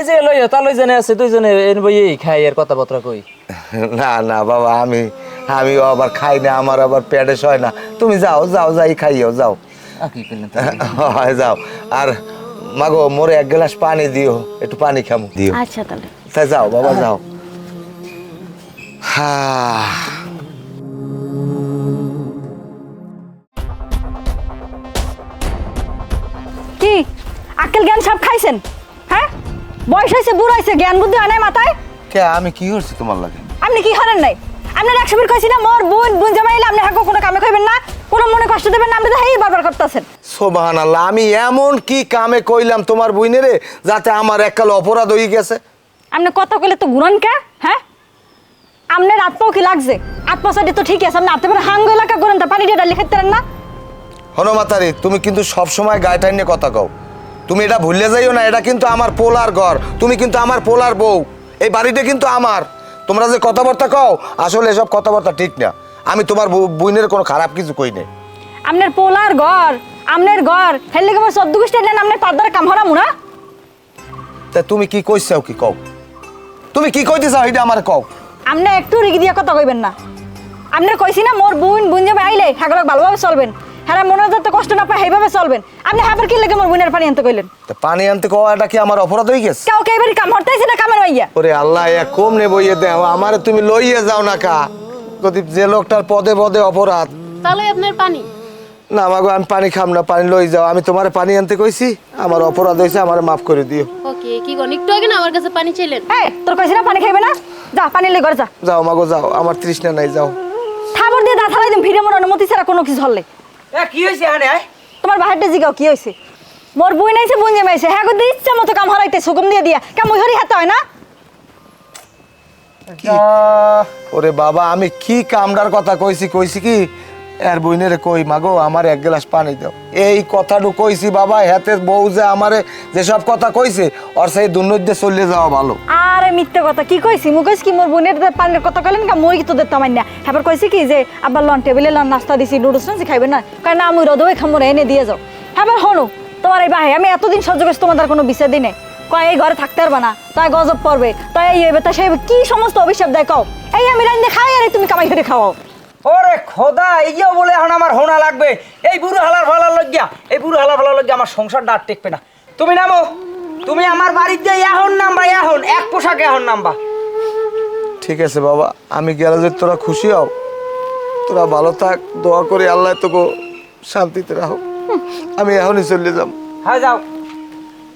যে লইয়া তা লইজনে আছে দুইজনে এন বই খাই আর কথাবার্তা কই। না না বাবা, আমি আবার খাই না, আমার আবার পেটে সয় না। তুমি যাও যাও, যাই খাইও যাও। কি করলেন হয় যাও। আর মাগো মোরে এক গ্লাস পানি দিও, একটু পানি খামু দিও। আচ্ছা তাহলে তাই যাও বাবা যাও। হা কি আক্কেল জ্ঞান সব খাইছেন? হ্যাঁ, বয়স হয়েছে, বুড়ো হয়েছে, জ্ঞান বুদ্ধি হয় নাই মাথায়? কে আমি কি করছি তোমার লাগে? আপনি কি হারেন নাই? আপনার একশো বার কইছি না মোর বোন জামাইলে আপনি হাঁকো কোনো কামে কইবেন না, কোনো মনে কষ্ট দেবেন না, আপনি তো হেই বারবার করতেছেন। সুবহানাল্লাহ, আমি এমন কি কামে কইলাম তোমার বইনেরে যাতে আমার এককাল অপরাধ হয়ে গেছে? আপনি কথা কইলে তো গুণন কে? হ্যাঁ, আপনার আত্মাও কি লাগছে? আত্মা সাইডে তো ঠিক আছে, আপনি আত্মা পরে হাঙ্গ এলাকা করেন তা পানি দিয়ে ডালি খেতে পারেন না? হনুমাতারি, তুমি কিন্তু সব সময় গায়ে নিয়ে কথা কও। তুমি এটা ভুলে যাইও না, এটা কিন্তু আমার পোলার ঘর, তুমি কিন্তু আমার পোলার বউ, এই বাড়িটা কিন্তু আমার। তোমরা যে কথাবার্তা কও, আসলে এসব কথাবার্তা ঠিক না। আমি তোমার বইনের কোনো খারাপ কিছু কই নাই। আপনার পোলার ঘর, আপনার ঘর হেললে কেমন সদ্য গোষ্ঠী নেন, আপনার পাদার কাম হরামু না? তা তুমি কি কইছাও কি কও? তুমি কি কইতে চাও এটা আমার কও। আপনি একটু রিগি দিয়ে কথা কইবেন না। আপনার কইছি না মোর বোন যাবে আইলে হাগলক ভালোভাবে চলবেন, হ্যাঁ মনে যাতে কষ্ট না পায় সেইভাবে চলবেন। আপনি হাবার কি লাগে মোর বোনের পানি আনতে কইলেন? তা পানি আনতে কও, এটা কি আমার অপরাধ হয়ে গেছে? কাউকে এবারে কাম হরতাইছে না কামের মাইয়া? ওরে আল্লাহ, এক কম নে বইয়ে দেও, আমারে তুমি লইয়ে যাও না কা। যদি যে লোকটার পদে পদে অপরাধ। তাহলে আপনার পানি না মাগো, আমি পানি খাম না, পানি লই যাও। আমি তোমারে পানি আনতে কইছি, আমার অপরাধ হয়েছে, আমারে মাফ করে দিও। ওকে, কি কোন একটু আগে না আমার কাছে পানি চাইলেন? এই তোর কইছি না পানি খাইবে না, যা পানি লই ঘরে যা। যাও মাগো যাও, আমার তৃষ্ণা নাই, যাও। খাবার দিয়ে দাঁত হালাই দিম, ফিরে মোর অনুমতি ছাড়া কোনো কিছু হলে। কি হয়েছে আনে? তোমার বাহারটা জিগাও কি হয়েছে? মোর বোন আইছে, বোন জামাইছে, হ্যাঁ করতে ইচ্ছা মতো কাম হরাইতে হুকুম দিয়ে দিয়া কাম ওই হরি হাতে হয় না? ওরে বাবা, আমি কি কামড়ার কথা কইছি কি এর বইনেরে কই মাগো আমার এক গ্লাস পানি দাও, এই কথাটু কইছি বাবা। হাতে বউ যে আমারে যেসব কথা কইছে, ওর সেই দুর্নৈদ্যে চলে যাওয়া ভালো। আরে মিথ্যে কথা কি কইছি? মু কইছি কি মোর বোনের পানির কথা কইলেন কা, মই তো দিতাম না। হ্যাঁ কইছি কি যে আবার লন টেবিলে লন নাস্তা দিছি, নুডলস নাছি খাইবেন না, কারণ আমি রদবে খামরে এনে দিয়ে যাও। হ্যাঁ হনো তোমার এই বাহে আমি এতদিন সহ্য করছি, তোমাদের কোনো বিচার দিই নাই। কয় এই ঘরে থাকতে পারবা না, তাই গজব পড়বে, তাই এই হইবে তা সেই কি সমস্ত অভিশাপ দেয় কও। এই আমি রান্না খাই আর তুমি কামাই করে খাওয়াও। ওরে খোদা, এইও বলে এখন আমার হোনা লাগবে। এই বুড়ো হালার ফালার লজ্ঞা, এই বুড়ো হালার ফালার লজ্ঞা আমার সংসারটা আর টেকবে না। তুমি নামো, তুমি আমার বাড়িতে এখন নামবা, এখন এক পোশাকে এখন নামবা। ঠিক আছে বাবা, আমি গেলে যে তোরা খুশি হও, তোরা ভালো থাক, দোয়া করি আল্লাহ তোকে শান্তিতে রাখো। আমি এখনই চলে যাব। হ্যাঁ যাও।